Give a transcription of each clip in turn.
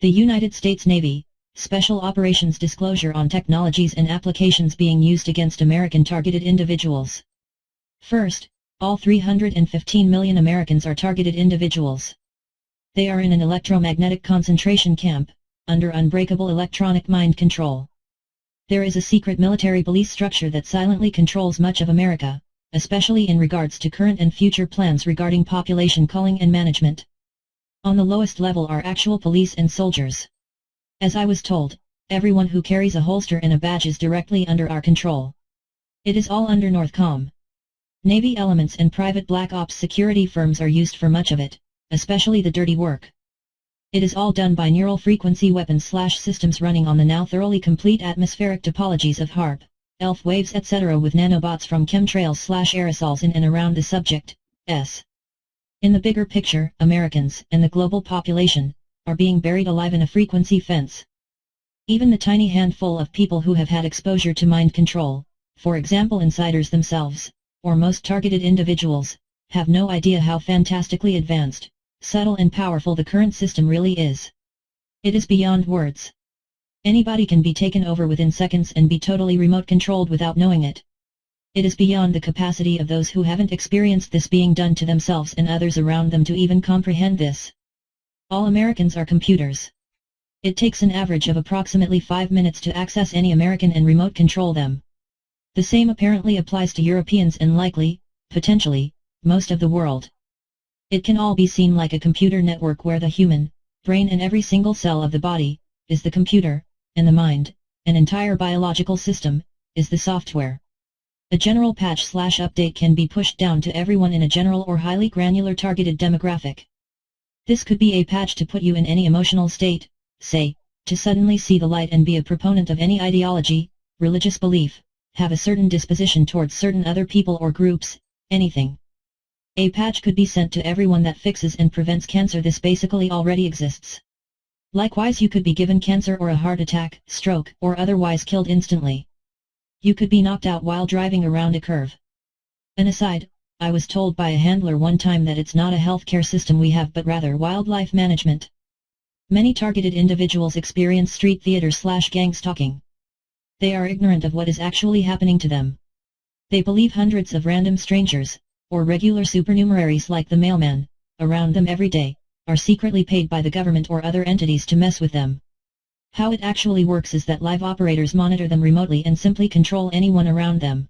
The United States Navy, Special Operations Disclosure on Technologies and Applications being used against American targeted individuals. First, all 315 million Americans are targeted individuals. They are in an electromagnetic concentration camp, under unbreakable electronic mind control. There is a secret military police structure that silently controls much of America, especially in regards to current and future plans regarding population culling and management. On the lowest level are actual police and soldiers. As I was told, everyone who carries a holster and a badge is directly under our control. It is all under Northcom. Navy elements and private black ops security firms are used for much of it, especially the dirty work. It is all done by neural frequency weapons/systems running on the now thoroughly complete atmospheric topologies of HARP, ELF waves etc. with nanobots from chemtrails/aerosols in and around the subject, s. In the bigger picture, Americans and the global population are being buried alive in a frequency fence. Even the tiny handful of people who have had exposure to mind control, for example insiders themselves, or most targeted individuals, have no idea how fantastically advanced, subtle and powerful the current system really is. It is beyond words. Anybody can be taken over within seconds and be totally remote controlled without knowing it. It is beyond the capacity of those who haven't experienced this being done to themselves and others around them to even comprehend this. All Americans are computers. It takes an average of approximately 5 minutes to access any American and remote control them. The same apparently applies to Europeans and likely, potentially, most of the world. It can all be seen like a computer network where the human brain and every single cell of the body is the computer, and the mind, an entire biological system, is the software. A general patch/update can be pushed down to everyone in a general or highly granular targeted demographic. This could be a patch to put you in any emotional state, say, to suddenly see the light and be a proponent of any ideology, religious belief, have a certain disposition towards certain other people or groups, anything. A patch could be sent to everyone that fixes and prevents cancer. This basically already exists. Likewise, you could be given cancer or a heart attack, stroke, or otherwise killed instantly. You could be knocked out while driving around a curve. An aside, I was told by a handler one time that it's not a healthcare system we have but rather wildlife management. Many targeted individuals experience street theater/gang stalking. They are ignorant of what is actually happening to them. They believe hundreds of random strangers, or regular supernumeraries like the mailman, around them every day, are secretly paid by the government or other entities to mess with them. How it actually works is that live operators monitor them remotely and simply control anyone around them.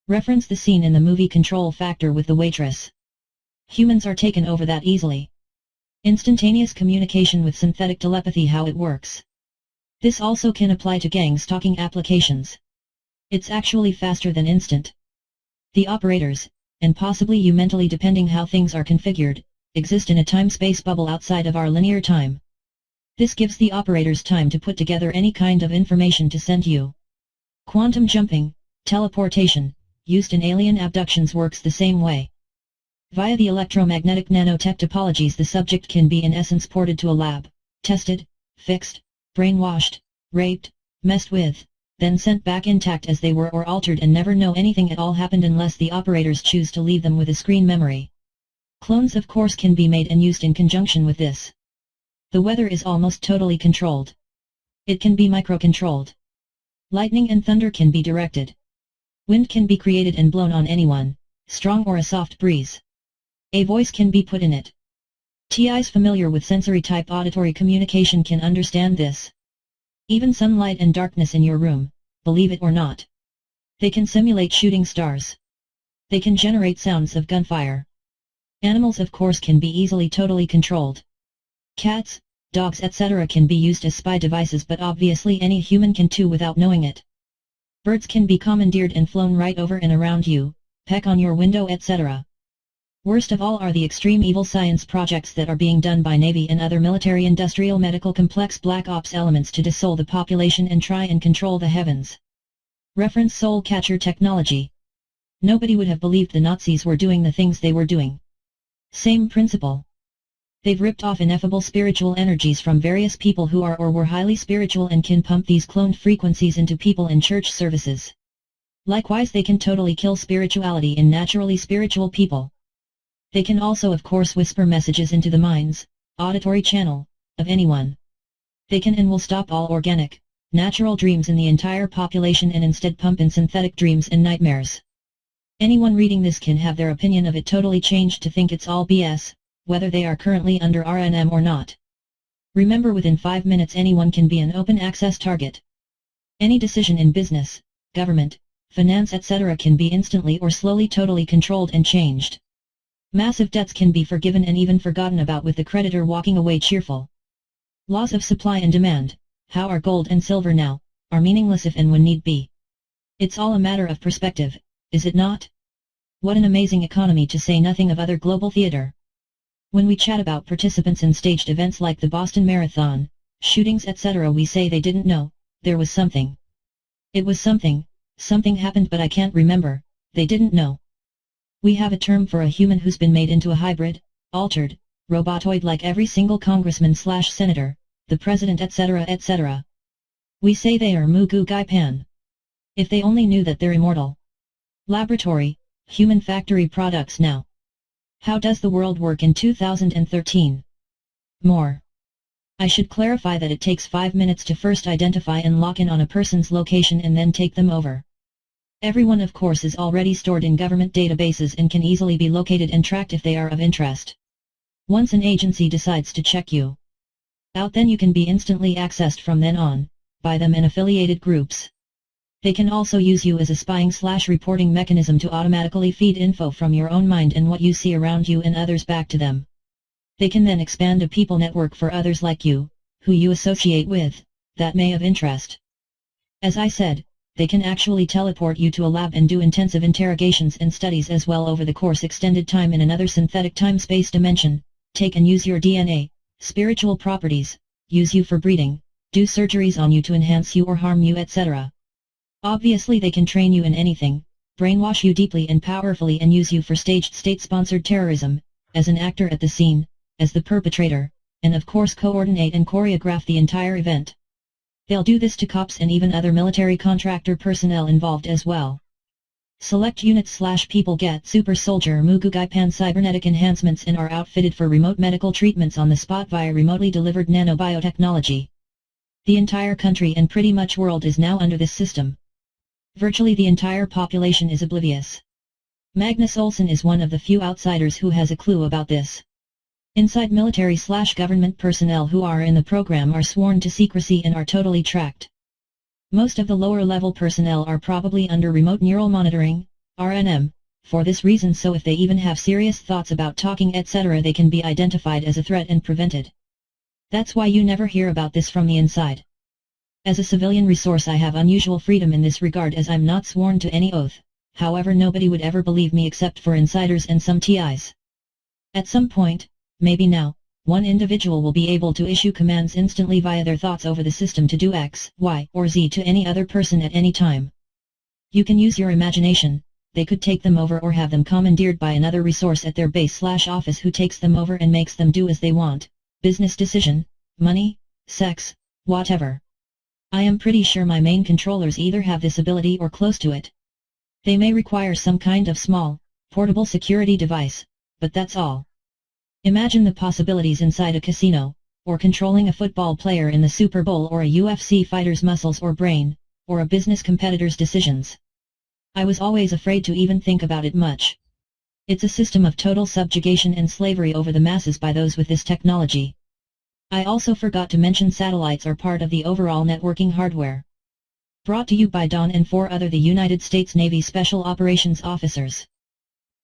Reference the scene in the movie Control Factor with the waitress. Humans are taken over that easily. Instantaneous communication with synthetic telepathy. How it works. This also can apply to gang stalking applications. It's actually faster than instant. The operators, and possibly you mentally depending how things are configured, exist in a time-space bubble outside of our linear time. This gives the operators time to put together any kind of information to send you. Quantum jumping, teleportation, used in alien abductions works the same way. Via the electromagnetic nanotech topologies, the subject can be in essence ported to a lab, tested, fixed, brainwashed, raped, messed with, then sent back intact as they were or altered and never know anything at all happened unless the operators choose to leave them with a screen memory. Clones of course can be made and used in conjunction with this. The weather is almost totally controlled. It can be micro-controlled. Lightning and thunder can be directed. Wind can be created and blown on anyone, strong or a soft breeze. A voice can be put in it. TIs familiar with sensory-type auditory communication can understand this. Even sunlight and darkness in your room, believe it or not. They can simulate shooting stars. They can generate sounds of gunfire. Animals of course can be easily totally controlled. Cats, dogs etc. can be used as spy devices, but obviously any human can too without knowing it. Birds can be commandeered and flown right over and around you, peck on your window etc. Worst of all are the extreme evil science projects that are being done by Navy and other military industrial medical complex black ops elements to dissolve the population and try and control the heavens. Reference Soul Catcher technology. Nobody would have believed the Nazis were doing the things they were doing. Same principle. They've ripped off ineffable spiritual energies from various people who are or were highly spiritual and can pump these cloned frequencies into people in church services. Likewise, they can totally kill spirituality in naturally spiritual people. They can also of course whisper messages into the minds, auditory channel, of anyone. They can and will stop all organic, natural dreams in the entire population and instead pump in synthetic dreams and nightmares. Anyone reading this can have their opinion of it totally changed to think it's all BS, whether they are currently under RNM or not. Remember, within 5 minutes anyone can be an open access target. Any decision in business, government, finance etc. can be instantly or slowly totally controlled and changed. Massive debts can be forgiven and even forgotten about with the creditor walking away cheerful. Laws of supply and demand, how are gold and silver now, are meaningless if and when need be. It's all a matter of perspective, is it not? What an amazing economy, to say nothing of other global theater. When we chat about participants in staged events like the Boston Marathon, shootings etc., we say they didn't know, there was something. It was something happened but I can't remember, they didn't know. We have a term for a human who's been made into a hybrid, altered, robotoid like every single congressman/senator, the president etc. etc. We say they are Mugu Gai Pan. If they only knew that they're immortal. Laboratory, human factory products now. How does the world work in 2013? More. I should clarify that it takes 5 minutes to first identify and lock in on a person's location and then take them over. Everyone of course is already stored in government databases and can easily be located and tracked if they are of interest. Once an agency decides to check you out, then you can be instantly accessed from then on, by them and affiliated groups. They can also use you as a spying/reporting mechanism to automatically feed info from your own mind and what you see around you and others back to them. They can then expand a people network for others like you, who you associate with, that may of interest. As I said, they can actually teleport you to a lab and do intensive interrogations and studies as well over the course extended time in another synthetic time-space dimension, take and use your DNA, spiritual properties, use you for breeding, do surgeries on you to enhance you or harm you etc. Obviously they can train you in anything, brainwash you deeply and powerfully and use you for staged state-sponsored terrorism, as an actor at the scene, as the perpetrator, and of course coordinate and choreograph the entire event. They'll do this to cops and even other military contractor personnel involved as well. Select units/people get super soldier Mugugaipan cybernetic enhancements and are outfitted for remote medical treatments on the spot via remotely delivered nanobiotechnology. The entire country and pretty much world is now under this system. Virtually the entire population is oblivious. Magnus Olsson is one of the few outsiders who has a clue about this. Inside military/government personnel who are in the program are sworn to secrecy and are totally tracked. Most of the lower level personnel are probably under remote neural monitoring, RNM, for this reason, so if they even have serious thoughts about talking etc. they can be identified as a threat and prevented. That's why you never hear about this from the inside. As a civilian resource I have unusual freedom in this regard as I'm not sworn to any oath, however nobody would ever believe me except for insiders and some TIs. At some point, maybe now, one individual will be able to issue commands instantly via their thoughts over the system to do X, Y, or Z to any other person at any time. You can use your imagination, they could take them over or have them commandeered by another resource at their base/office who takes them over and makes them do as they want, business decision, money, sex, whatever. I am pretty sure my main controllers either have this ability or close to it. They may require some kind of small, portable security device, but that's all. Imagine the possibilities inside a casino, or controlling a football player in the Super Bowl or a UFC fighter's muscles or brain, or a business competitor's decisions. I was always afraid to even think about it much. It's a system of total subjugation and slavery over the masses by those with this technology. I also forgot to mention satellites are part of the overall networking hardware. Brought to you by Don and 4 other the United States Navy Special Operations Officers.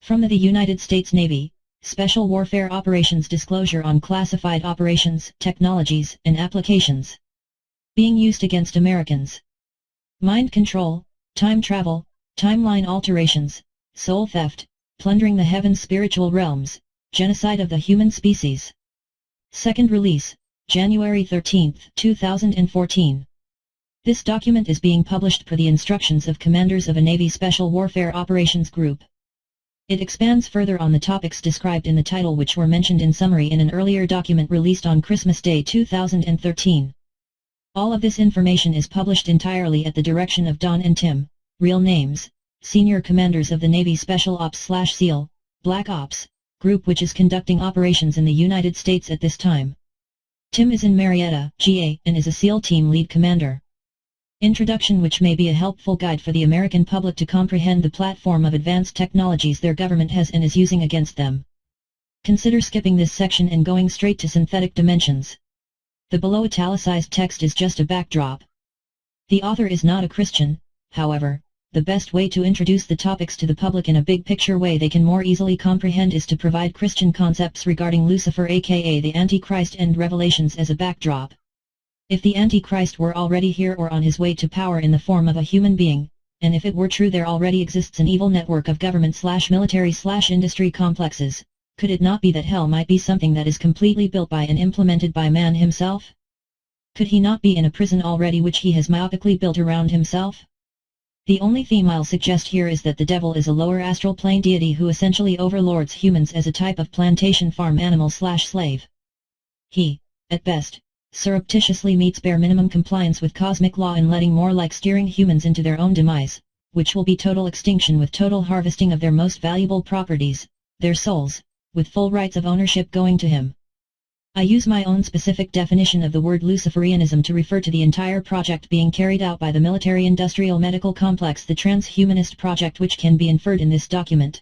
From the United States Navy, Special Warfare Operations Disclosure on Classified Operations, Technologies, and Applications. Being used against Americans. Mind control, time travel, timeline alterations, soul theft, plundering the heavens spiritual realms, genocide of the human species. Second release, January 13, 2014. This document is being published per the instructions of commanders of a Navy Special Warfare Operations Group. It expands further on the topics described in the title which were mentioned in summary in an earlier document released on Christmas Day 2013. All of this information is published entirely at the direction of Don and Tim, real names, senior commanders of the Navy Special Ops/SEAL, Black Ops, group which is conducting operations in the United States at this time. Tim is in Marietta, GA, and is a SEAL Team Lead Commander. Introduction, which may be a helpful guide for the American public to comprehend the platform of advanced technologies their government has and is using against them. Consider skipping this section and going straight to synthetic dimensions. The below italicized text is just a backdrop. The author is not a Christian, however. The best way to introduce the topics to the public in a big picture way they can more easily comprehend is to provide Christian concepts regarding Lucifer, aka the Antichrist, and revelations as a backdrop. If the Antichrist were already here or on his way to power in the form of a human being, and if it were true there already exists an evil network of government/military/industry complexes, could it not be that hell might be something that is completely built by and implemented by man himself? Could he not be in a prison already which he has myopically built around himself? The only theme I'll suggest here is that the devil is a lower astral plane deity who essentially overlords humans as a type of plantation farm animal/slave. He, at best, surreptitiously meets bare minimum compliance with cosmic law in letting more like steering humans into their own demise, which will be total extinction with total harvesting of their most valuable properties, their souls, with full rights of ownership going to him. I use my own specific definition of the word Luciferianism to refer to the entire project being carried out by the military-industrial medical complex, the transhumanist project, which can be inferred in this document.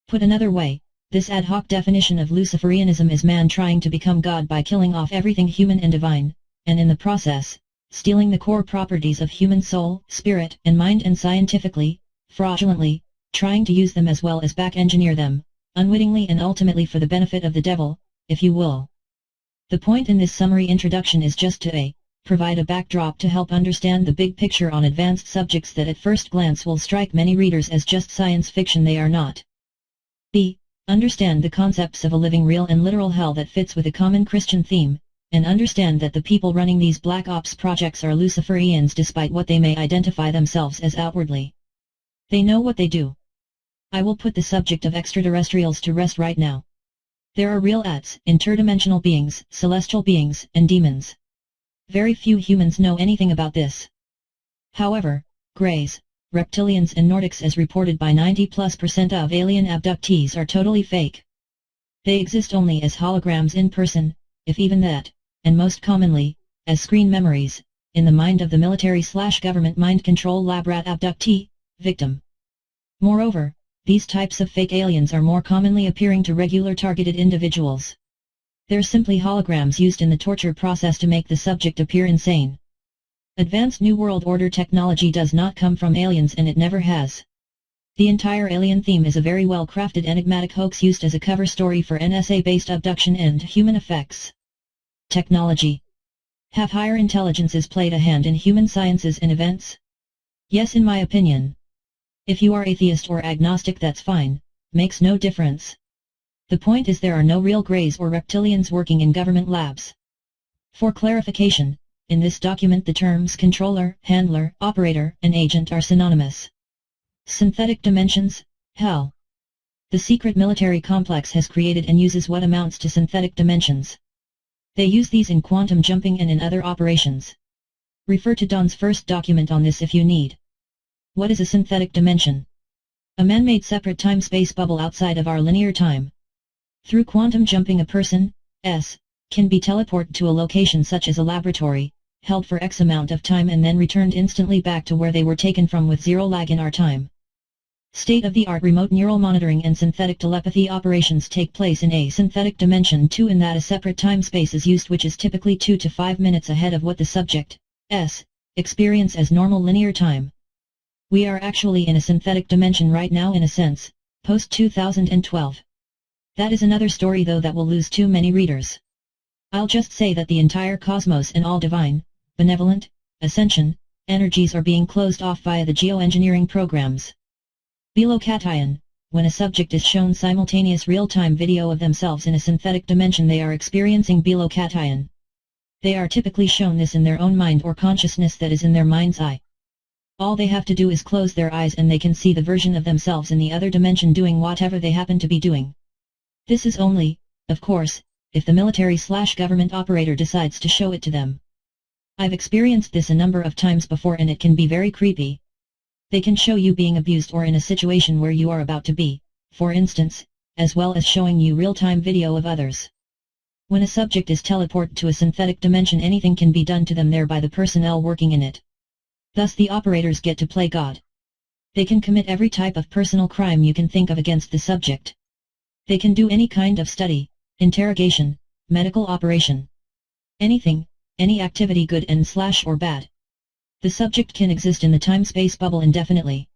Put another way, this ad hoc definition of Luciferianism is man trying to become God by killing off everything human and divine, and in the process, stealing the core properties of human soul, spirit, and mind, and scientifically, fraudulently, trying to use them as well as back-engineer them, unwittingly and ultimately for the benefit of the devil, if you will. The point in this summary introduction is just to provide a backdrop to help understand the big picture on advanced subjects that at first glance will strike many readers as just science fiction they are not. b. Understand the concepts of a living real and literal hell that fits with a common Christian theme, and understand that the people running these black ops projects are Luciferians despite what they may identify themselves as outwardly. They know what they do. I will put the subject of extraterrestrials to rest right now. There are real interdimensional beings, celestial beings, and demons. Very few humans know anything about this. However, Greys, reptilians and Nordics, as reported by 90+% of alien abductees, are totally fake. They exist only as holograms in person, if even that, and most commonly, as screen memories, in the mind of the military/government mind control lab rat abductee, victim. Moreover, these types of fake aliens are more commonly appearing to regular targeted individuals. They're simply holograms used in the torture process to make the subject appear insane. Advanced New World Order technology does not come from aliens, and it never has. The entire alien theme is a very well-crafted enigmatic hoax used as a cover story for NSA-based abduction and human effects. Technology. Have higher intelligences played a hand in human sciences and events? Yes, in my opinion. If you are atheist or agnostic, that's fine, makes no difference. The point is there are no real Greys or reptilians working in government labs. For clarification, in this document the terms controller, handler, operator, and agent are synonymous. Synthetic dimensions, hell. The secret military complex has created and uses what amounts to synthetic dimensions. They use these in quantum jumping and in other operations. Refer to Don's first document on this if you need. What is a synthetic dimension? A man-made separate time-space bubble outside of our linear time. Through quantum jumping, a person, can be teleported to a location such as a laboratory, held for X amount of time and then returned instantly back to where they were taken from with zero lag in our time. State-of-the-art remote neural monitoring and synthetic telepathy operations take place in a synthetic dimension too, in that a separate time-space is used which is typically 2 to 5 minutes ahead of what the subject, experience as normal linear time. We are actually in a synthetic dimension right now in a sense, post-2012. That is another story though that will lose too many readers. I'll just say that the entire cosmos and all divine, benevolent, ascension, energies are being closed off via the geoengineering programs. Bilocation. When a subject is shown simultaneous real-time video of themselves in a synthetic dimension, they are experiencing bilocation. They are typically shown this in their own mind or consciousness that is in their mind's eye. All they have to do is close their eyes and they can see the version of themselves in the other dimension doing whatever they happen to be doing. This is only, of course, if the military/government operator decides to show it to them. I've experienced this a number of times before and it can be very creepy. They can show you being abused or in a situation where you are about to be, for instance, as well as showing you real-time video of others. When a subject is teleported to a synthetic dimension, anything can be done to them there by the personnel working in it. Thus the operators get to play God. They can commit every type of personal crime you can think of against the subject. They can do any kind of study, interrogation, medical operation. Anything, any activity good and / or bad. The subject can exist in the time-space bubble indefinitely.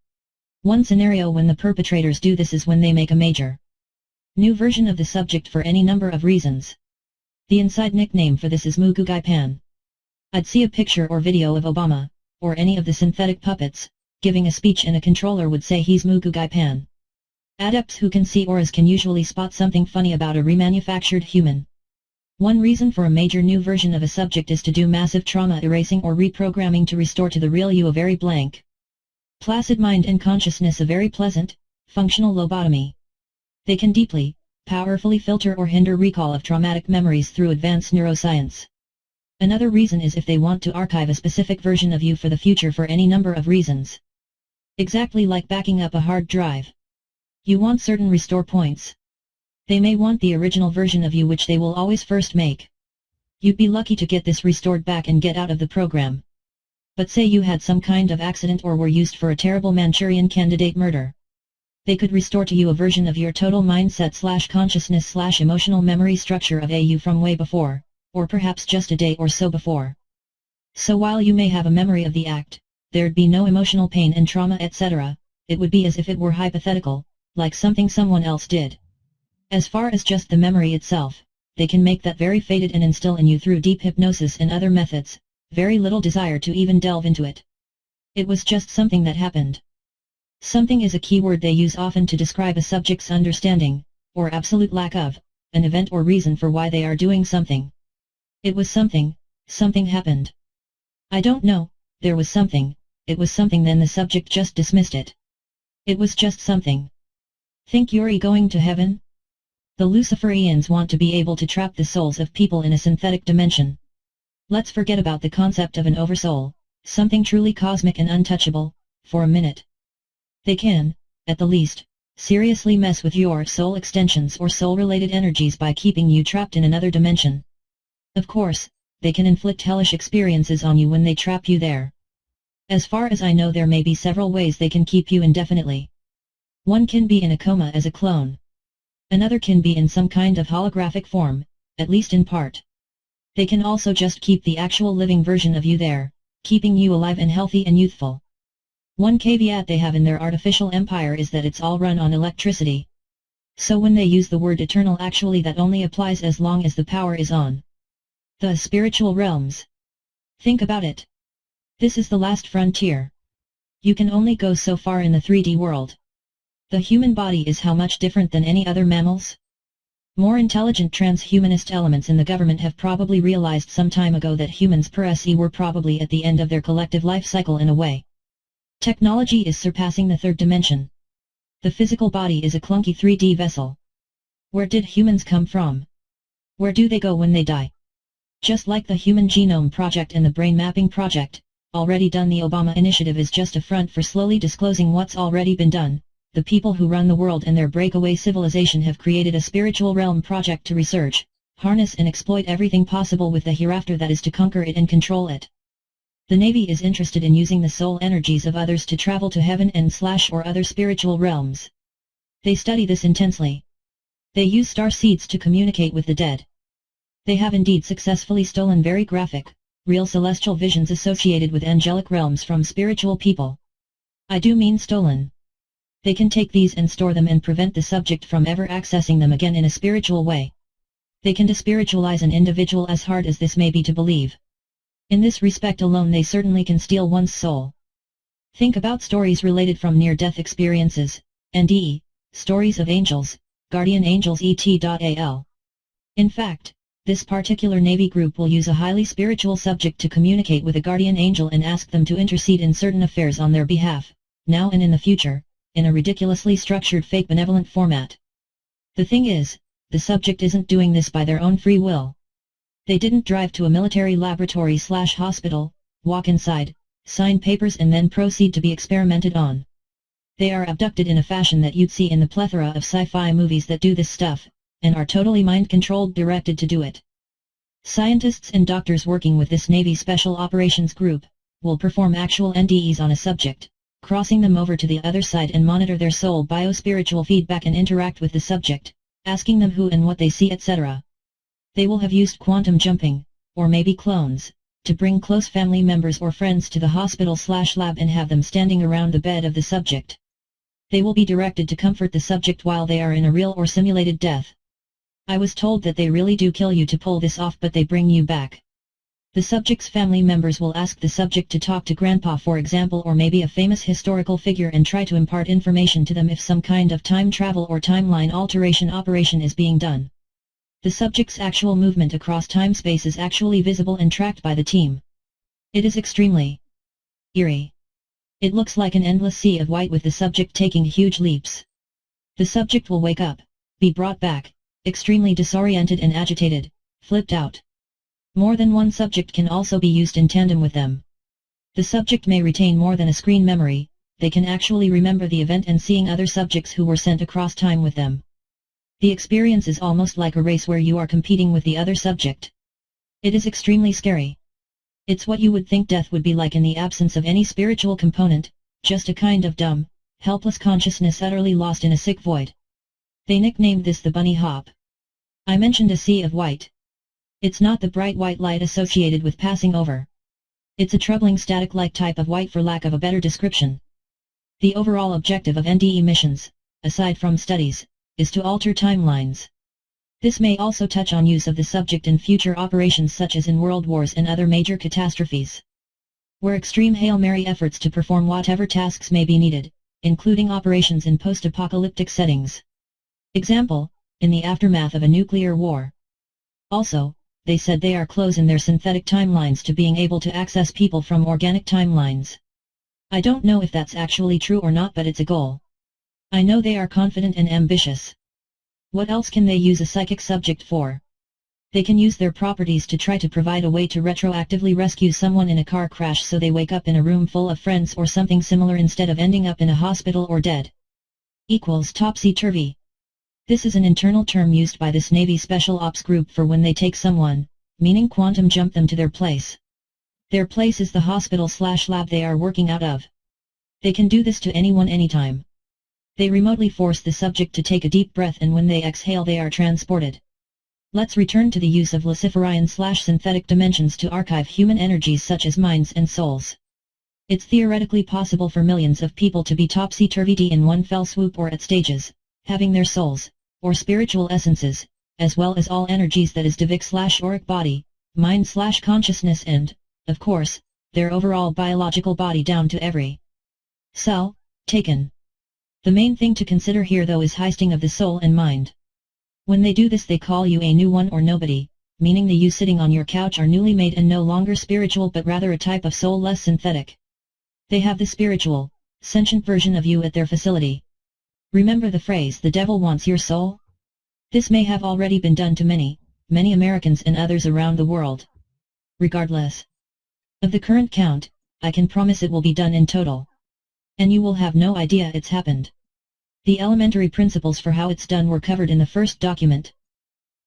One scenario when the perpetrators do this is when they make a major new version of the subject for any number of reasons. The inside nickname for this is Mugugai Pan. I'd see a picture or video of Obama, or any of the synthetic puppets, giving a speech and a controller would say he's Mugugai Pan. Adepts who can see auras can usually spot something funny about a remanufactured human. One reason for a major new version of a subject is to do massive trauma erasing or reprogramming to restore to the real you a very blank, placid mind and consciousness a very pleasant, functional lobotomy. They can deeply, powerfully filter or hinder recall of traumatic memories through advanced neuroscience. Another reason is if they want to archive a specific version of you for the future for any number of reasons. Exactly like backing up a hard drive. You want certain restore points. They may want the original version of you which they will always first make. You'd be lucky to get this restored back and get out of the program. But say you had some kind of accident or were used for a terrible Manchurian Candidate murder. They could restore to you a version of your total mindset / consciousness / emotional memory structure of a you from way before, or perhaps just a day or so before. So while you may have a memory of the act, there'd be no emotional pain and trauma etc., it would be as if it were hypothetical, like something someone else did. As far as just the memory itself, they can make that very faded and instill in you through deep hypnosis and other methods, very little desire to even delve into it. It was just something that happened. Something is a key word they use often to describe a subject's understanding, or absolute lack of, an event or reason for why they are doing something. It was something happened. I don't know, there was something, it was something then the subject just dismissed it. It was just something. Think you're going to heaven? The Luciferians want to be able to trap the souls of people in a synthetic dimension. Let's forget about the concept of an oversoul, something truly cosmic and untouchable, for a minute. They can, at the least, seriously mess with your soul extensions or soul-related energies by keeping you trapped in another dimension. Of course, they can inflict hellish experiences on you when they trap you there. As far as I know, there may be several ways they can keep you indefinitely. One can be in a coma as a clone. Another can be in some kind of holographic form, at least in part. They can also just keep the actual living version of you there, keeping you alive and healthy and youthful. One caveat they have in their artificial empire is that it's all run on electricity. So when they use the word eternal, actually that only applies as long as the power is on. The spiritual realms. Think about it. This is the last frontier. You can only go so far in the 3D world. The human body is how much different than any other mammals? More intelligent transhumanist elements in the government have probably realized some time ago that humans per se were probably at the end of their collective life cycle in a way. Technology is surpassing the third dimension. The physical body is a clunky 3D vessel. Where did humans come from? Where do they go when they die? Just like the Human Genome Project and the Brain Mapping Project, already done, the Obama initiative is just a front for slowly disclosing what's already been done. The people who run the world and their breakaway civilization have created a spiritual realm project to research, harness and exploit everything possible with the hereafter that is to conquer it and control it. The Navy is interested in using the soul energies of others to travel to heaven and / or other spiritual realms. They study this intensely. They use star seeds to communicate with the dead. They have indeed successfully stolen very graphic, real celestial visions associated with angelic realms from spiritual people. I do mean stolen. They can take these and store them and prevent the subject from ever accessing them again in a spiritual way. They can despiritualize an individual, as hard as this may be to believe. In this respect alone they certainly can steal one's soul. Think about stories related from near-death experiences, NDE, stories of angels, guardian angels et.al. In fact, this particular Navy group will use a highly spiritual subject to communicate with a guardian angel and ask them to intercede in certain affairs on their behalf, now and in the future, in a ridiculously structured fake benevolent format. The thing is, the subject isn't doing this by their own free will. They didn't drive to a military laboratory / hospital, walk inside, sign papers and then proceed to be experimented on. They are abducted in a fashion that you'd see in the plethora of sci-fi movies that do this stuff, and are totally mind-controlled, directed to do it. Scientists and doctors working with this Navy Special Operations Group will perform actual NDEs on a subject, crossing them over to the other side and monitor their soul biospiritual feedback and interact with the subject, asking them who and what they see, etc. They will have used quantum jumping, or maybe clones, to bring close family members or friends to the hospital/lab and have them standing around the bed of the subject. They will be directed to comfort the subject while they are in a real or simulated death. I was told that they really do kill you to pull this off, but they bring you back. The subject's family members will ask the subject to talk to grandpa, for example, or maybe a famous historical figure, and try to impart information to them if some kind of time travel or timeline alteration operation is being done. The subject's actual movement across time-space is actually visible and tracked by the team. It is extremely eerie. It looks like an endless sea of white with the subject taking huge leaps. The subject will wake up, be brought back, extremely disoriented and agitated, flipped out. More than one subject can also be used in tandem with them. The subject may retain more than a screen memory, they can actually remember the event and seeing other subjects who were sent across time with them. The experience is almost like a race where you are competing with the other subject. It is extremely scary. It's what you would think death would be like in the absence of any spiritual component, just a kind of dumb, helpless consciousness utterly lost in a sick void. They nicknamed this the bunny hop. I mentioned a sea of white. It's not the bright white light associated with passing over. It's a troubling static-like type of white, for lack of a better description. The overall objective of NDE missions, aside from studies, is to alter timelines. This may also touch on use of the subject in future operations such as in world wars and other major catastrophes, where extreme Hail Mary efforts to perform whatever tasks may be needed, including operations in post-apocalyptic settings. Example, in the aftermath of a nuclear war. Also, they said they are close in their synthetic timelines to being able to access people from organic timelines. I don't know if that's actually true or not, but it's a goal. I know they are confident and ambitious. What else can they use a psychic subject for? They can use their properties to try to provide a way to retroactively rescue someone in a car crash so they wake up in a room full of friends or something similar instead of ending up in a hospital or dead. Equals topsy-turvy. This is an internal term used by this Navy Special Ops group for when they take someone, meaning quantum jump them to their place. Their place is the hospital/lab they are working out of. They can do this to anyone anytime. They remotely force the subject to take a deep breath, and when they exhale they are transported. Let's return to the use of Luciferian/synthetic dimensions to archive human energies such as minds and souls. It's theoretically possible for millions of people to be topsy-turvy in one fell swoop, or at stages, having their souls, or spiritual essences, as well as all energies, that is Divic/auric body, mind/consciousness and, of course, their overall biological body down to every cell, taken. The main thing to consider here though is heisting of the soul and mind. When they do this they call you a new one or nobody, meaning the you sitting on your couch are newly made and no longer spiritual but rather a type of soul less synthetic. They have the spiritual, sentient version of you at their facility. Remember the phrase, the devil wants your soul? This may have already been done to many Americans and others around the world. Regardless of the current count, I can promise it will be done in total. And you will have no idea it's happened. The elementary principles for how it's done were covered in the first document.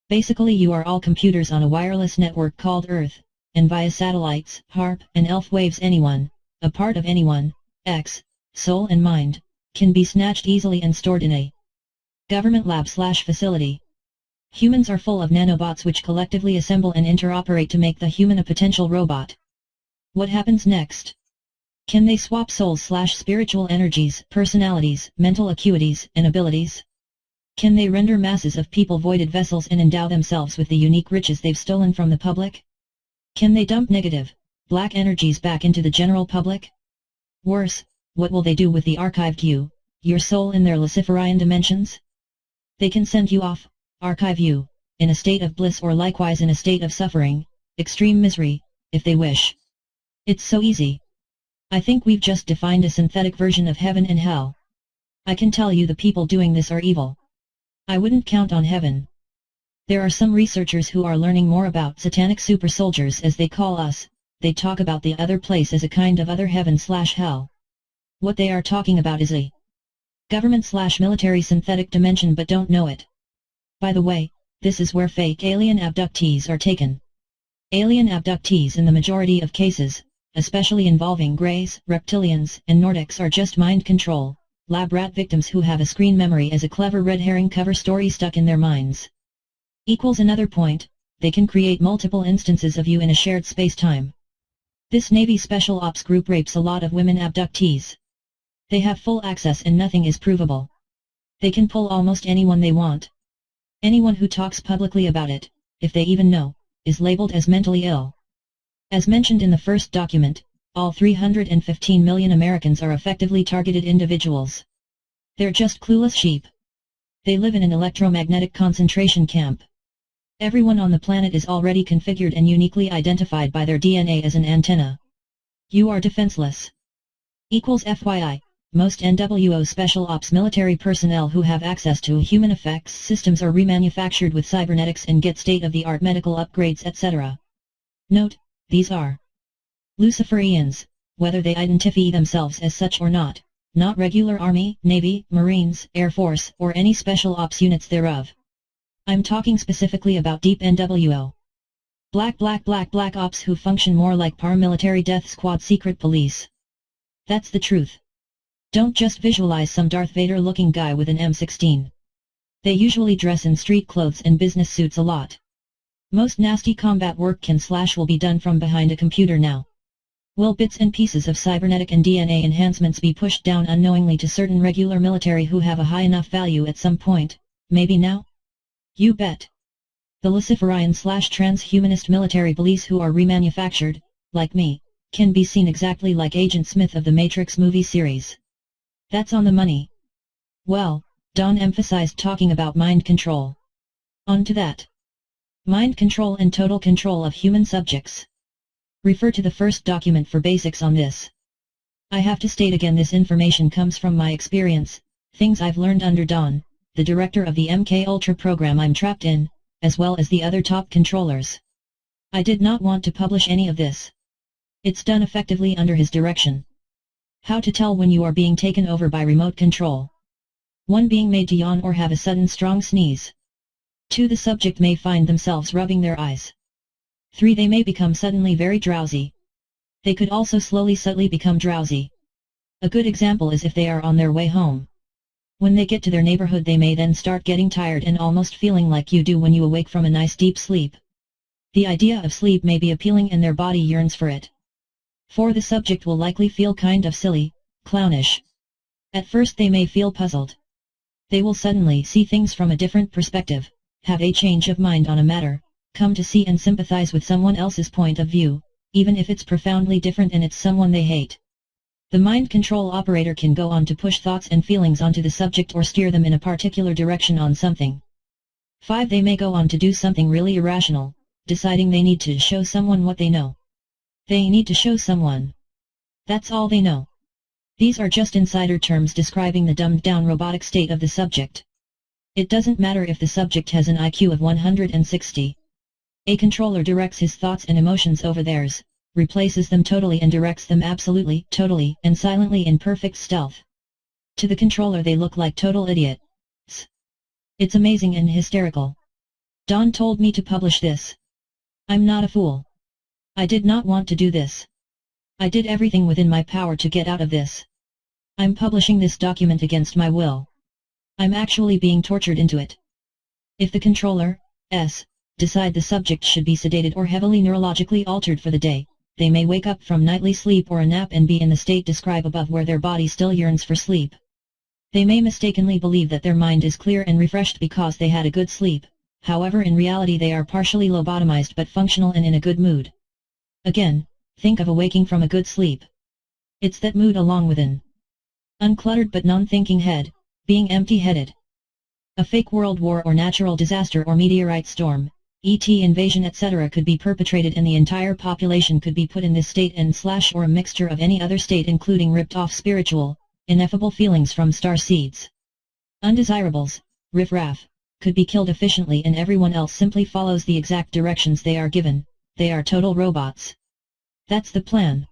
Basically you are all computers on a wireless network called Earth, and via satellites, HARP, and ELF waves anyone, a part of anyone, soul and mind, can be snatched easily and stored in a government lab/facility. Humans are full of nanobots which collectively assemble and interoperate to make the human a potential robot. What happens next? Can they swap souls/spiritual energies, personalities, mental acuities, and abilities? Can they render masses of people voided vessels and endow themselves with the unique riches they've stolen from the public? Can they dump negative, black energies back into the general public? Worse, what will they do with the archived you, your soul in their Luciferian dimensions? They can send you off, archive you, in a state of bliss or likewise in a state of suffering, extreme misery, if they wish. It's so easy. I think we've just defined a synthetic version of heaven and hell. I can tell you the people doing this are evil. I wouldn't count on heaven. There are some researchers who are learning more about satanic super soldiers as they call us. They talk about the other place as a kind of other heaven/hell. What they are talking about is a government/military synthetic dimension but don't know it. By the way, this is where fake alien abductees are taken. Alien abductees in the majority of cases, especially involving Greys, Reptilians, and Nordics, are just mind control, lab rat victims who have a screen memory as a clever red herring cover story stuck in their minds. Equals another point, they can create multiple instances of you in a shared space-time. This Navy Special Ops group rapes a lot of women abductees. They have full access and nothing is provable. They can pull almost anyone they want. Anyone who talks publicly about it, if they even know, is labeled as mentally ill. As mentioned in the first document, all 315 million Americans are effectively targeted individuals. They're just clueless sheep. They live in an electromagnetic concentration camp. Everyone on the planet is already configured and uniquely identified by their DNA as an antenna. You are defenseless. Equals FYI, most NWO Special Ops military personnel who have access to human effects systems are remanufactured with cybernetics and get state-of-the-art medical upgrades, etc. Note, these are Luciferians, whether they identify themselves as such or not regular Army, Navy, Marines, Air Force, or any Special Ops units thereof. I'm talking specifically about deep NWO. Black Ops who function more like paramilitary death squad secret police. That's the truth. Don't just visualize some Darth Vader looking guy with an M16. They usually dress in street clothes and business suits a lot. Most nasty combat work will be done from behind a computer now. Will bits and pieces of cybernetic and DNA enhancements be pushed down unknowingly to certain regular military who have a high enough value at some point, maybe now? You bet. The Luciferian/transhumanist military police who are remanufactured, like me, can be seen exactly like Agent Smith of the Matrix movie series. That's on the money. Well, Don emphasized talking about mind control. On to that. Mind control and total control of human subjects. Refer to the first document for basics on this. I have to state again, this information comes from my experience, things I've learned under Don, the director of the MK Ultra program I'm trapped in, as well as the other top controllers. I did not want to publish any of this. It's done effectively under his direction. How to tell when you are being taken over by remote control. 1. Being made to yawn or have a sudden strong sneeze. 2. The subject may find themselves rubbing their eyes. 3. They may become suddenly very drowsy. They could also subtly become drowsy. A good example is if they are on their way home. When they get to their neighborhood, they may then start getting tired and almost feeling like you do when you awake from a nice deep sleep. The idea of sleep may be appealing and their body yearns for it. 4. The subject will likely feel kind of silly, clownish. At first they may feel puzzled. They will suddenly see things from a different perspective, have a change of mind on a matter, come to see and sympathize with someone else's point of view, even if it's profoundly different and it's someone they hate. The mind control operator can go on to push thoughts and feelings onto the subject or steer them in a particular direction on something. 5. They may go on to do something really irrational, deciding they need to show someone what they know. They need to show someone. That's all they know. These are just insider terms describing the dumbed-down robotic state of the subject. It doesn't matter if the subject has an IQ of 160. A controller directs his thoughts and emotions over theirs, replaces them totally and directs them absolutely, totally, and silently in perfect stealth. To the controller they look like total idiots. It's amazing and hysterical. Don told me to publish this. I'm not a fool. I did not want to do this. I did everything within my power to get out of this. I'm publishing this document against my will. I'm actually being tortured into it. If the controllers decide the subject should be sedated or heavily neurologically altered for the day, they may wake up from nightly sleep or a nap and be in the state described above where their body still yearns for sleep. They may mistakenly believe that their mind is clear and refreshed because they had a good sleep, however in reality they are partially lobotomized but functional and in a good mood. Again, think of awaking from a good sleep. It's that mood along with an uncluttered but non-thinking head, being empty-headed. A fake world war or natural disaster or meteorite storm, ET invasion etc. could be perpetrated and the entire population could be put in this state or a mixture of any other state including ripped-off spiritual, ineffable feelings from star seeds. Undesirables, riff-raff, could be killed efficiently and everyone else simply follows the exact directions they are given. They are total robots. That's the plan.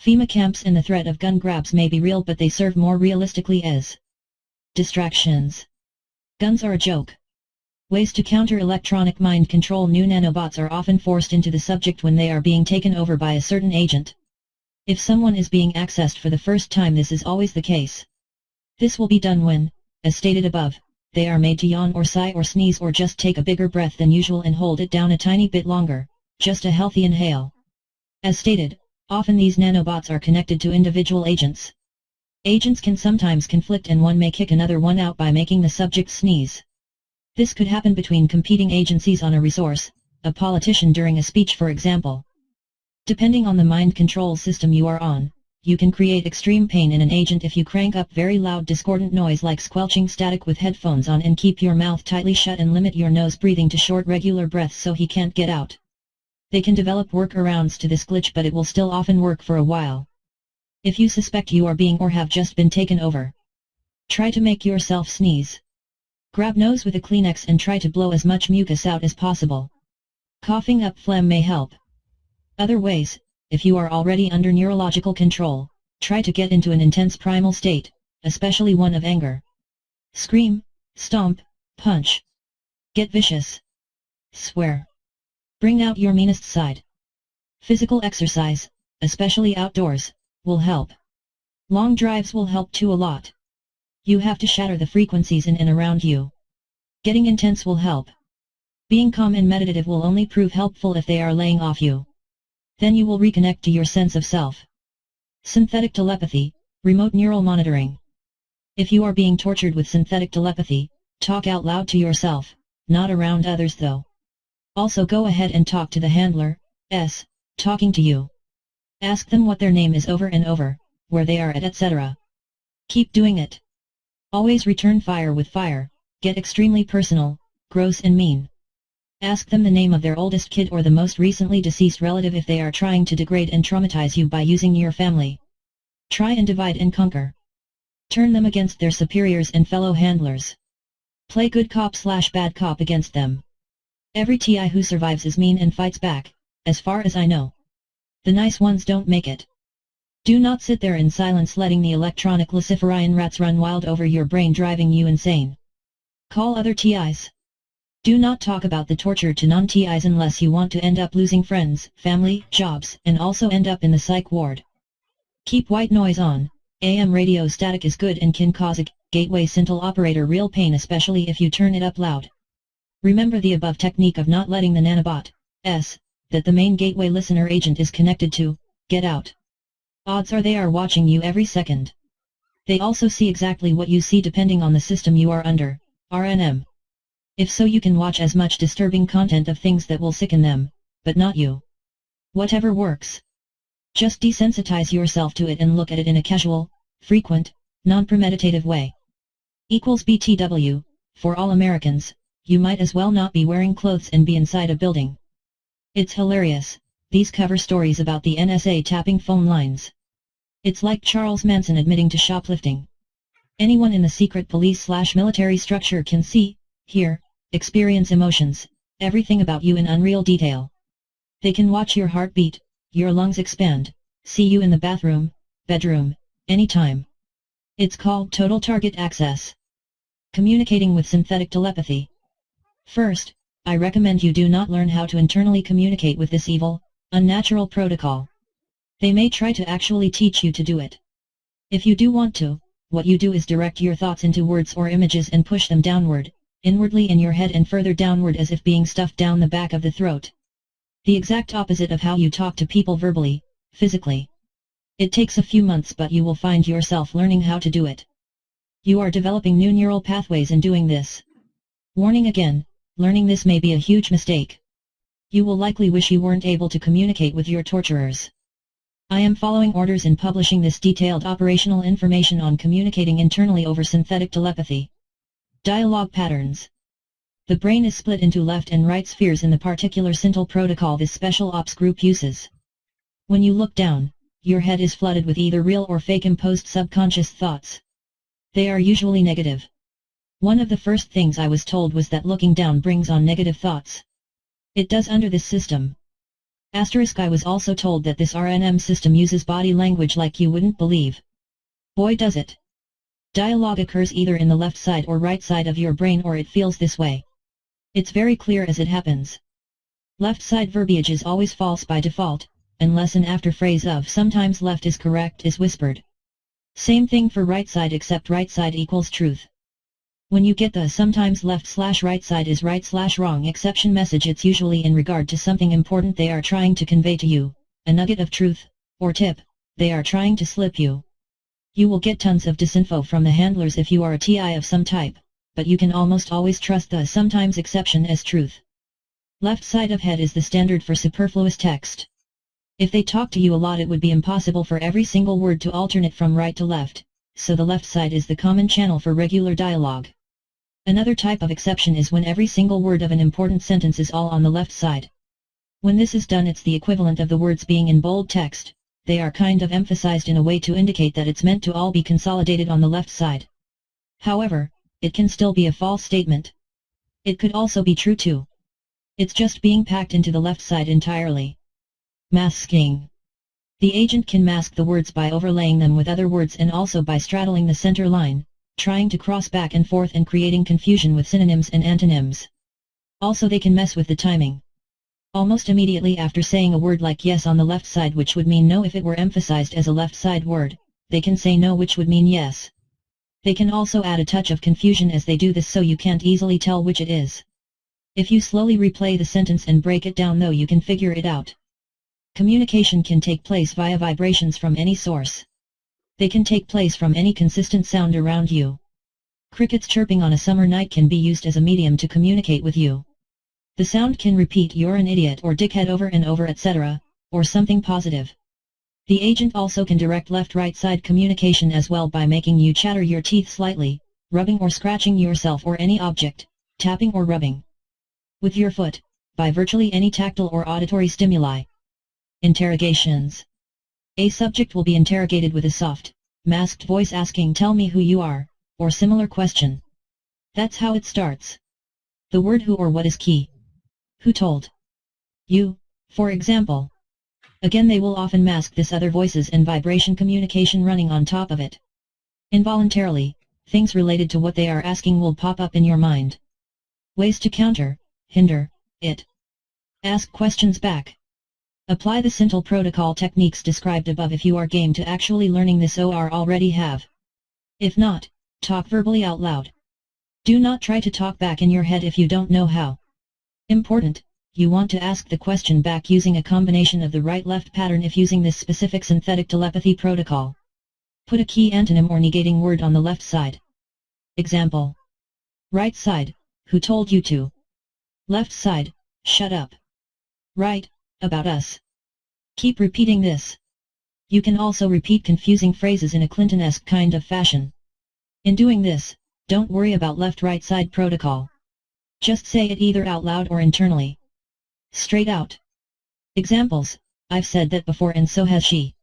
FEMA camps and the threat of gun grabs may be real but they serve more realistically as distractions. Guns are a joke. Ways to counter electronic mind control. New nanobots are often forced into the subject when they are being taken over by a certain agent. If someone is being accessed for the first time, this is always the case. This will be done when, as stated above, they are made to yawn or sigh or sneeze or just take a bigger breath than usual and hold it down a tiny bit longer, just a healthy inhale. As stated, often these nanobots are connected to individual agents. Agents can sometimes conflict and one may kick another one out by making the subject sneeze. This could happen between competing agencies on a resource, a politician during a speech for example. Depending on the mind control system you are on, you can create extreme pain in an agent if you crank up very loud discordant noise like squelching static with headphones on and keep your mouth tightly shut and limit your nose breathing to short regular breaths so he can't get out. They can develop workarounds to this glitch, but it will still often work for a while. If you suspect you are being or have just been taken over, try to make yourself sneeze. Grab nose with a Kleenex and try to blow as much mucus out as possible. Coughing up phlegm may help. Other ways, if you are already under neurological control, try to get into an intense primal state, especially one of anger. Scream, stomp, punch. Get vicious. Swear. Bring out your meanest side. Physical exercise, especially outdoors, will help. Long drives will help too a lot. You have to shatter the frequencies in and around you. Getting intense will help. Being calm and meditative will only prove helpful if they are laying off you. Then you will reconnect to your sense of self. Synthetic telepathy, remote neural monitoring. If you are being tortured with synthetic telepathy, talk out loud to yourself, not around others though. Also go ahead and talk to the handler, talking to you. Ask them what their name is over and over, where they are at, etc. Keep doing it. Always return fire with fire, get extremely personal, gross and mean. Ask them the name of their oldest kid or the most recently deceased relative if they are trying to degrade and traumatize you by using your family. Try and divide and conquer. Turn them against their superiors and fellow handlers. Play good cop/bad cop against them. Every TI who survives is mean and fights back, as far as I know. The nice ones don't make it. Do not sit there in silence letting the electronic Luciferian rats run wild over your brain, driving you insane. Call other TIs. Do not talk about the torture to non-TIs unless you want to end up losing friends, family, jobs, and also end up in the psych ward. Keep white noise on. AM radio static is good and can cause a gateway scintille operator real pain, especially if you turn it up loud. Remember the above technique of not letting the nanobot, that the main gateway listener agent is connected to, get out. Odds are they are watching you every second. They also see exactly what you see depending on the system you are under, RNM. If so, you can watch as much disturbing content of things that will sicken them, but not you. Whatever works. Just desensitize yourself to it and look at it in a casual, frequent, non-premeditative way. BTW, for all Americans, you might as well not be wearing clothes and be inside a building. It's hilarious, these cover stories about the NSA tapping phone lines. It's like Charles Manson admitting to shoplifting. Anyone in the secret police/military structure can see, hear, experience emotions, everything about you in unreal detail. They can watch your heartbeat, your lungs expand, see you in the bathroom, bedroom, anytime. It's called total target access. Communicating with synthetic telepathy. First, I recommend you do not learn how to internally communicate with this evil, unnatural protocol. They may try to actually teach you to do it. If you do want to, what you do is direct your thoughts into words or images and push them downward, inwardly in your head and further downward as if being stuffed down the back of the throat. The exact opposite of how you talk to people verbally, physically. It takes a few months, but you will find yourself learning how to do it. You are developing new neural pathways in doing this. Warning again, learning this may be a huge mistake. You will likely wish you weren't able to communicate with your torturers. I am following orders in publishing this detailed operational information on communicating internally over synthetic telepathy. Dialogue patterns. The brain is split into left and right spheres in the particular scintille protocol this special ops group uses. When you look down, your head is flooded with either real or fake imposed subconscious thoughts. They are usually negative. One of the first things I was told was that looking down brings on negative thoughts. It does under this system. I was also told that this RNM system uses body language like you wouldn't believe. Boy does it. Dialogue occurs either in the left side or right side of your brain, or it feels this way. It's very clear as it happens. Left side verbiage is always false by default, unless an after phrase of sometimes left is correct is whispered. Same thing for right side except right side equals truth. When you get the sometimes left/right side is right/wrong exception message, it's usually in regard to something important they are trying to convey to you, a nugget of truth, or tip, they are trying to slip you. You will get tons of disinfo from the handlers if you are a TI of some type, but you can almost always trust the sometimes exception as truth. Left side of head is the standard for superfluous text. If they talk to you a lot, it would be impossible for every single word to alternate from right to left, so the left side is the common channel for regular dialogue. Another type of exception is when every single word of an important sentence is all on the left side. When this is done, it's the equivalent of the words being in bold text. They are kind of emphasized in a way to indicate that it's meant to all be consolidated on the left side. However, it can still be a false statement. It could also be true too. It's just being packed into the left side entirely. Masking. The agent can mask the words by overlaying them with other words and also by straddling the center line, trying to cross back and forth and creating confusion with synonyms and antonyms. Also, they can mess with the timing. Almost immediately after saying a word like yes on the left side, which would mean no if it were emphasized as a left side word, they can say no, which would mean yes. They can also add a touch of confusion as they do this, so you can't easily tell which it is. If you slowly replay the sentence and break it down though, you can figure it out. Communication can take place via vibrations from any source. They can take place from any consistent sound around you. Crickets chirping on a summer night can be used as a medium to communicate with you. The sound can repeat "you're an idiot" or "dickhead" over and over, etc., or something positive. The agent also can direct left-right side communication as well by making you chatter your teeth slightly, rubbing or scratching yourself or any object, tapping or rubbing with your foot, by virtually any tactile or auditory stimuli. Interrogations. A subject will be interrogated with a soft, masked voice asking "tell me who you are," or similar question. That's how it starts. The word who or what is key. Who told you, for example. Again, they will often mask this other voices and vibration communication running on top of it. Involuntarily, things related to what they are asking will pop up in your mind. Ways to counter, hinder, it. Ask questions back. Apply the simple protocol techniques described above if you are game to actually learning this or already have. If not, talk verbally out loud. Do not try to talk back in your head if you don't know how. Important, you want to ask the question back using a combination of the right-left pattern if using this specific synthetic telepathy protocol. Put a key antonym or negating word on the left side. Example. Right side, who told you to? Left side, shut up. Right, about us. Keep repeating this. You can also repeat confusing phrases in a Clinton-esque kind of fashion. In doing this, don't worry about left-right side protocol. Just say it either out loud or internally. Straight out. Examples: I've said that before and so has she.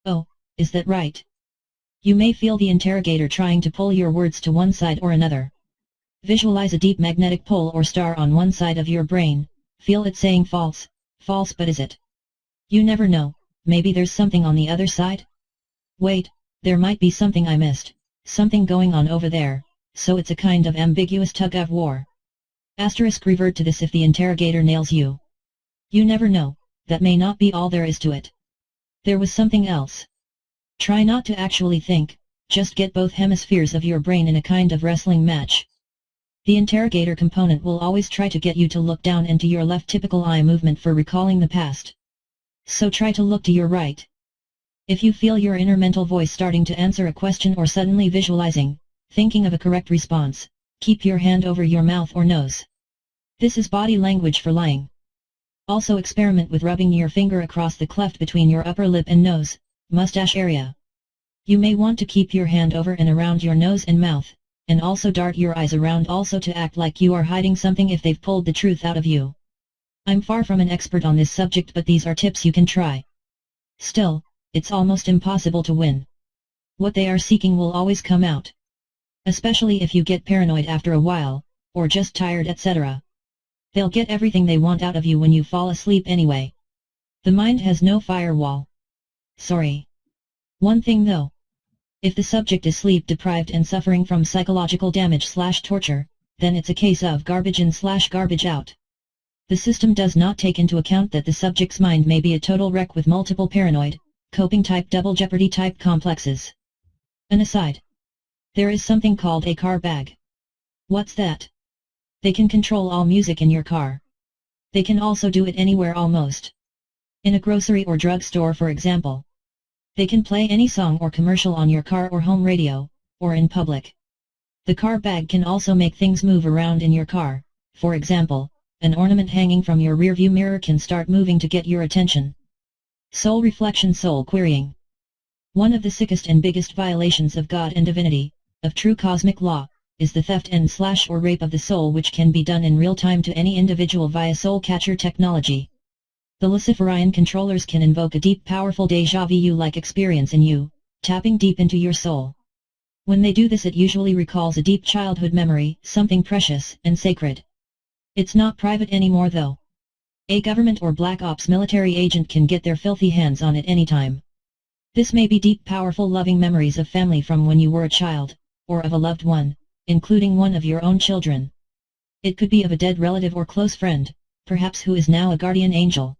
Oh, is that right? You may feel the interrogator trying to pull your words to one side or another. Visualize a deep magnetic pole or star on one side of your brain, feel it saying false, false, but is it? You never know, maybe there's something on the other side? Wait, there might be something I missed, something going on over there, so it's a kind of ambiguous tug-of-war. Asterisk, revert to this if the interrogator nails you. You never know, that may not be all there is to it. There was something else. Try not to actually think, just get both hemispheres of your brain in a kind of wrestling match. The interrogator component will always try to get you to look down into your left, typical eye movement for recalling the past. So try to look to your right. If you feel your inner mental voice starting to answer a question or suddenly visualizing, thinking of a correct response, keep your hand over your mouth or nose. This is body language for lying. Also experiment with rubbing your finger across the cleft between your upper lip and nose, mustache area. You may want to keep your hand over and around your nose and mouth, and also dart your eyes around also to act like you are hiding something if they've pulled the truth out of you. I'm far from an expert on this subject, but these are tips you can try. Still, it's almost impossible to win. What they are seeking will always come out. Especially if you get paranoid after a while, or just tired, etc. They'll get everything they want out of you when you fall asleep anyway. The mind has no firewall. Sorry. One thing though. If the subject is sleep deprived and suffering from psychological damage/torture, then it's a case of garbage in/garbage out. The system does not take into account that the subject's mind may be a total wreck with multiple paranoid, coping type double jeopardy type complexes. An aside. There is something called a car bag. What's that? They can control all music in your car. They can also do it anywhere almost. In a grocery or drugstore for example. They can play any song or commercial on your car or home radio, or in public. The car bag can also make things move around in your car. For example, an ornament hanging from your rearview mirror can start moving to get your attention. Soul reflection, soul querying. One of the sickest and biggest violations of God and divinity, of true cosmic law, is the theft and/or rape of the soul, which can be done in real time to any individual via soul catcher technology. The Luciferian controllers can invoke a deep, powerful déjà vu-like experience in you, tapping deep into your soul. When they do this, it usually recalls a deep childhood memory, something precious and sacred. It's not private anymore though. A government or black ops military agent can get their filthy hands on it anytime. This may be deep, powerful, loving memories of family from when you were a child, or of a loved one, including one of your own children. It could be of a dead relative or close friend, perhaps who is now a guardian angel.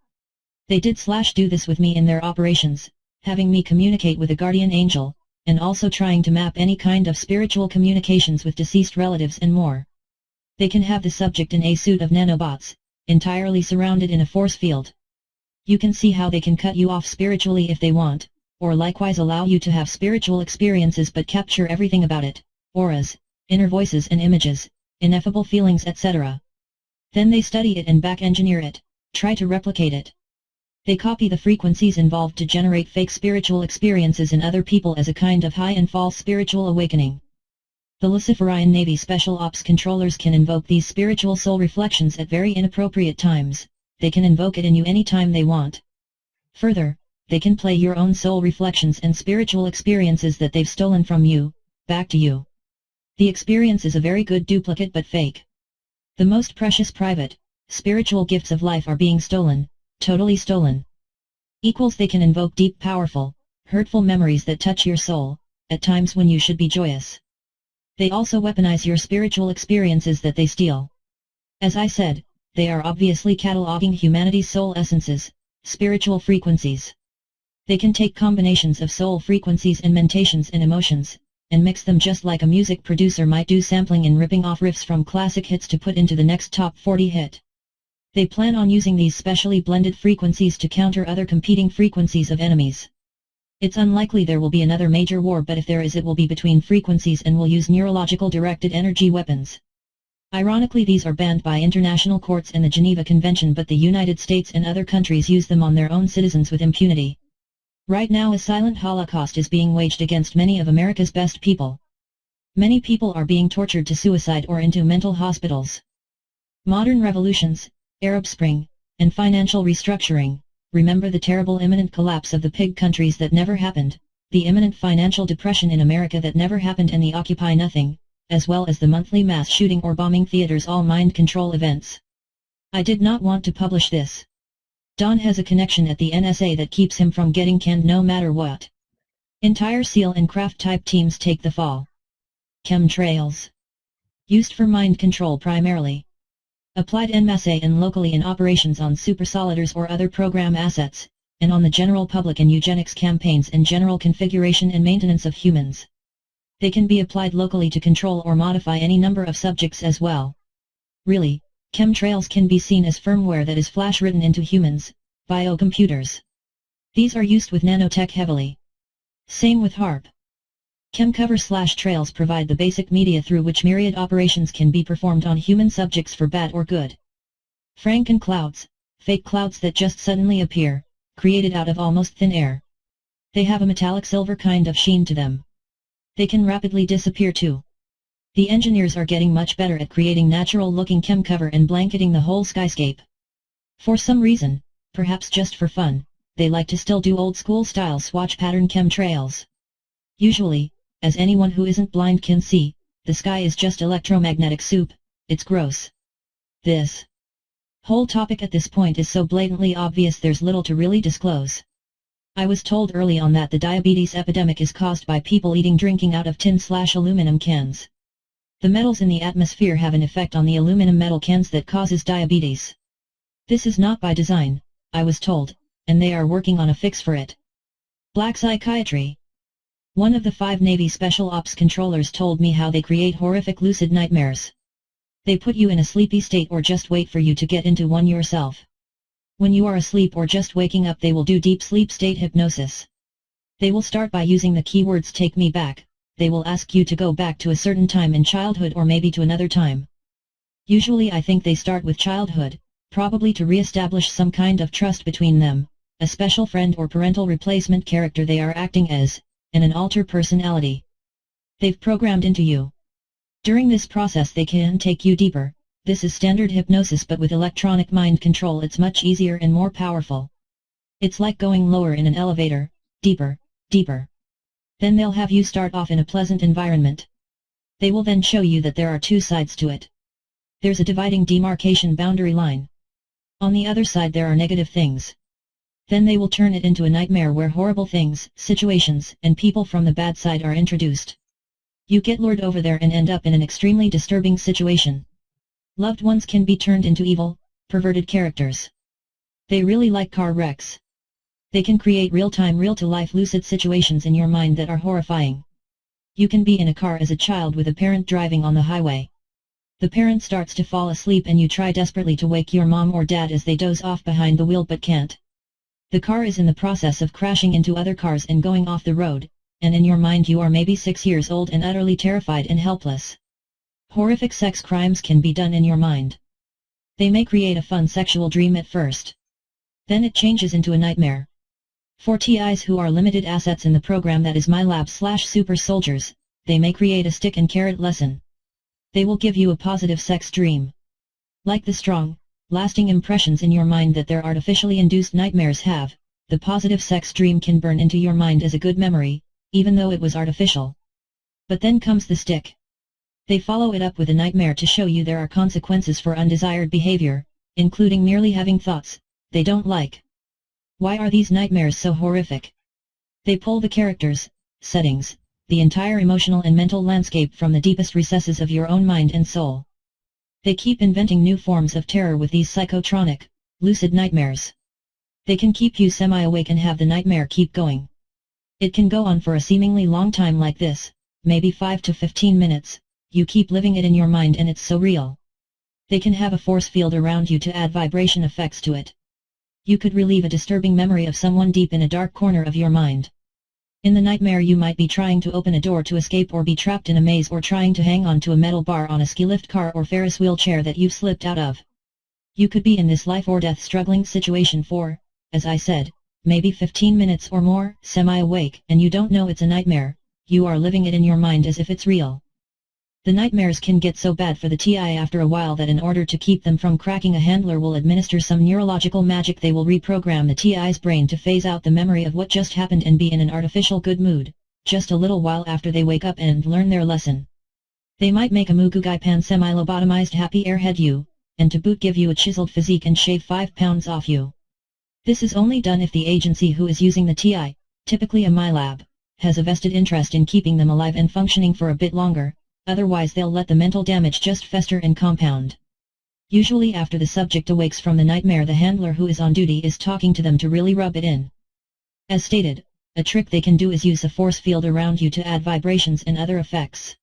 They did/do this with me in their operations, having me communicate with a guardian angel, and also trying to map any kind of spiritual communications with deceased relatives and more. They can have the subject in a suit of nanobots, entirely surrounded in a force field. You can see how they can cut you off spiritually if they want, or likewise allow you to have spiritual experiences but capture everything about it, auras, inner voices and images, ineffable feelings, etc. Then they study it and back-engineer it, try to replicate it. They copy the frequencies involved to generate fake spiritual experiences in other people as a kind of high and false spiritual awakening. The Luciferian Navy Special Ops controllers can invoke these spiritual soul reflections at very inappropriate times. They can invoke it in you anytime they want. Further, they can play your own soul reflections and spiritual experiences that they've stolen from you, back to you. The experience is a very good duplicate but fake. The most precious private, spiritual gifts of life are being stolen, totally stolen. They can invoke deep, powerful, hurtful memories that touch your soul, at times when you should be joyous. They also weaponize your spiritual experiences that they steal. As I said, they are obviously cataloging humanity's soul essences, spiritual frequencies. They can take combinations of soul frequencies and mentations and emotions, and mix them just like a music producer might do, sampling and ripping off riffs from classic hits to put into the next top 40 hit. They plan on using these specially blended frequencies to counter other competing frequencies of enemies. It's unlikely there will be another major war, but if there is, it will be between frequencies and will use neurological directed energy weapons. Ironically, these are banned by international courts and the Geneva Convention, but the United States and other countries use them on their own citizens with impunity. Right now a silent holocaust is being waged against many of America's best people. Many people are being tortured to suicide or into mental hospitals. Modern revolutions, Arab Spring, and financial restructuring. Remember the terrible imminent collapse of the pig countries that never happened, the imminent financial depression in America that never happened, and the Occupy Nothing, as well as the monthly mass shooting or bombing theaters, all mind control events. I did not want to publish this. Don has a connection at the NSA that keeps him from getting canned no matter what. Entire SEAL and craft type teams take the fall. Chemtrails. Used for mind control primarily. Applied en masse and locally in operations on supersoliders or other program assets, and on the general public in eugenics campaigns and general configuration and maintenance of humans. They can be applied locally to control or modify any number of subjects as well. Really, chemtrails can be seen as firmware that is flash written into humans, biocomputers. These are used with nanotech heavily. Same with HARP. Chemcover/trails provide the basic media through which myriad operations can be performed on human subjects for bad or good. Franken clouds, fake clouds that just suddenly appear, created out of almost thin air. They have a metallic silver kind of sheen to them. They can rapidly disappear too. The engineers are getting much better at creating natural-looking chemcover and blanketing the whole skyscape. For some reason, perhaps just for fun, they like to still do old-school style swatch pattern chemtrails. Usually, as anyone who isn't blind can see, the sky is just electromagnetic soup. It's gross. This whole topic at this point is so blatantly obvious there's little to really disclose. I was told early on that the diabetes epidemic is caused by people drinking out of tin/aluminum cans. The metals in the atmosphere have an effect on the aluminum metal cans that causes diabetes. This is not by design, I was told, and they are working on a fix for it. Black psychiatry. One of the 5 Navy Special Ops controllers told me how they create horrific lucid nightmares. They put you in a sleepy state or just wait for you to get into one yourself. When you are asleep or just waking up, they will do deep sleep state hypnosis. They will start by using the keywords "take me back." They will ask you to go back to a certain time in childhood or maybe to another time. Usually I think they start with childhood, probably to re-establish some kind of trust between them, a special friend or parental replacement character they are acting as, and an alter personality they've programmed into you. During this process they can take you deeper. This is standard hypnosis, but with electronic mind control it's much easier and more powerful. It's like going lower in an elevator, deeper, deeper. Then they'll have you start off in a pleasant environment. They will then show you that there are 2 sides to it. There's a dividing demarcation boundary line. On the other side there are negative things. Then they will turn it into a nightmare where horrible things, situations, and people from the bad side are introduced. You get lured over there and end up in an extremely disturbing situation. Loved ones can be turned into evil, perverted characters. They really like car wrecks. They can create real-time, real-to-life lucid situations in your mind that are horrifying. You can be in a car as a child with a parent driving on the highway. The parent starts to fall asleep and you try desperately to wake your mom or dad as they doze off behind the wheel but can't. The car is in the process of crashing into other cars and going off the road, and in your mind you are maybe 6 years old and utterly terrified and helpless. Horrific sex crimes can be done in your mind. They may create a fun sexual dream at first. Then it changes into a nightmare. For TIs who are limited assets in the program that is My Lab/Super Soldiers, they may create a stick and carrot lesson. They will give you a positive sex dream. Like the strong, lasting impressions in your mind that their artificially induced nightmares have, the positive sex dream can burn into your mind as a good memory, even though it was artificial. But then comes the stick. They follow it up with a nightmare to show you there are consequences for undesired behavior, including merely having thoughts they don't like. Why are these nightmares so horrific? They pull the characters, settings, the entire emotional and mental landscape from the deepest recesses of your own mind and soul. They keep inventing new forms of terror with these psychotronic, lucid nightmares. They can keep you semi-awake and have the nightmare keep going. It can go on for a seemingly long time like this, maybe 5 to 15 minutes, you keep living it in your mind and it's so real. They can have a force field around you to add vibration effects to it. You could relieve a disturbing memory of someone deep in a dark corner of your mind. In the nightmare you might be trying to open a door to escape or be trapped in a maze or trying to hang on to a metal bar on a ski lift car or Ferris wheel chair that you've slipped out of. You could be in this life or death struggling situation for, as I said, maybe 15 minutes or more, semi-awake, and you don't know it's a nightmare, you are living it in your mind as if it's real. The nightmares can get so bad for the TI after a while that in order to keep them from cracking, a handler will administer some neurological magic. They will reprogram the TI's brain to phase out the memory of what just happened and be in an artificial good mood, just a little while after they wake up and learn their lesson. They might make a Mugugai Pan semi-lobotomized happy airhead you, and to boot give you a chiseled physique and shave 5 pounds off you. This is only done if the agency who is using the TI, typically a MyLab, has a vested interest in keeping them alive and functioning for a bit longer. Otherwise they'll let the mental damage just fester and compound. Usually after the subject awakes from the nightmare, the handler who is on duty is talking to them to really rub it in. As stated, a trick they can do is use a force field around you to add vibrations and other effects.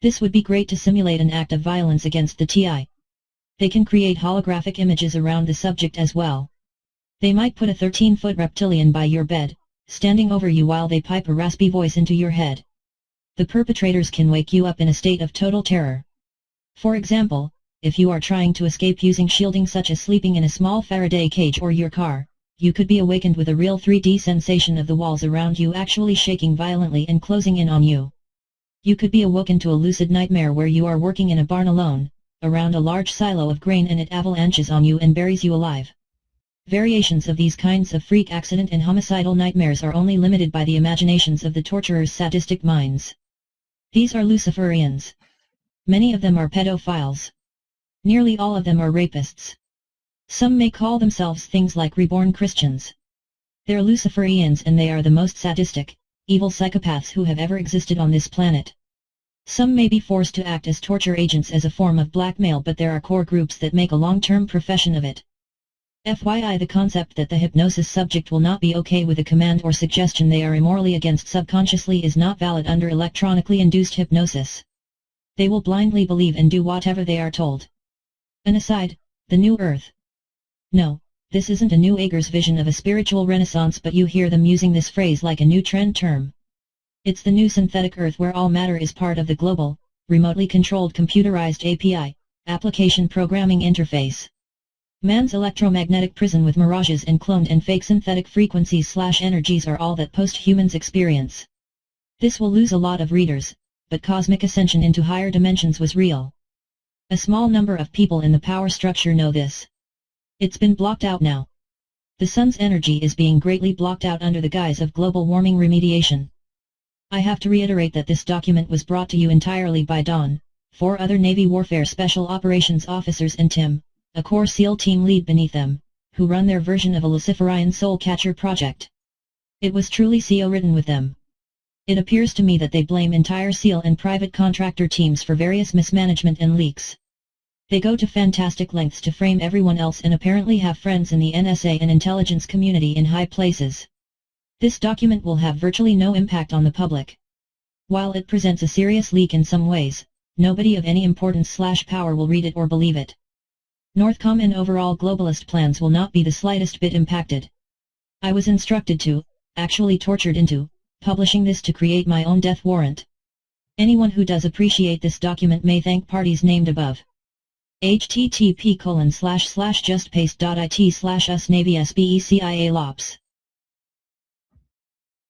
This would be great to simulate an act of violence against the TI. They can create holographic images around the subject as well. They might put a 13-foot reptilian by your bed, standing over you while they pipe a raspy voice into your head. The perpetrators can wake you up in a state of total terror. For example, if you are trying to escape using shielding such as sleeping in a small Faraday cage or your car, you could be awakened with a real 3D sensation of the walls around you actually shaking violently and closing in on you. You could be awoken to a lucid nightmare where you are working in a barn alone, around a large silo of grain, and it avalanches on you and buries you alive. Variations of these kinds of freak accident and homicidal nightmares are only limited by the imaginations of the torturer's sadistic minds. These are Luciferians. Many of them are pedophiles. Nearly all of them are rapists. Some may call themselves things like reborn Christians. They're Luciferians and they are the most sadistic, evil psychopaths who have ever existed on this planet. Some may be forced to act as torture agents as a form of blackmail, but there are core groups that make a long-term profession of it. FYI, the concept that the hypnosis subject will not be okay with a command or suggestion they are immorally against subconsciously is not valid under electronically induced hypnosis. They will blindly believe and do whatever they are told. An aside, the New Earth. No, this isn't a New Ager's vision of a spiritual renaissance, but you hear them using this phrase like a new trend term. It's the new synthetic Earth where all matter is part of the global, remotely controlled computerized API, application programming interface. Man's electromagnetic prison with mirages and cloned and fake synthetic frequencies/energies are all that post-humans experience. This will lose a lot of readers, but cosmic ascension into higher dimensions was real. A small number of people in the power structure know this. It's been blocked out now. The sun's energy is being greatly blocked out under the guise of global warming remediation. I have to reiterate that this document was brought to you entirely by Don, 4 other Navy Warfare Special Operations officers, and Tim, a core SEAL team lead beneath them, who run their version of a Luciferian soul catcher project. It was truly CO written with them. It appears to me that they blame entire SEAL and private contractor teams for various mismanagement and leaks. They go to fantastic lengths to frame everyone else and apparently have friends in the NSA and intelligence community in high places. This document will have virtually no impact on the public. While it presents a serious leak in some ways, nobody of any importance/power will read it or believe it. Northcom and overall globalist plans will not be the slightest bit impacted. I was instructed to, actually tortured into, publishing this to create my own death warrant. Anyone who does appreciate this document may thank parties named above. http://justpaste.it/usnavysbecialops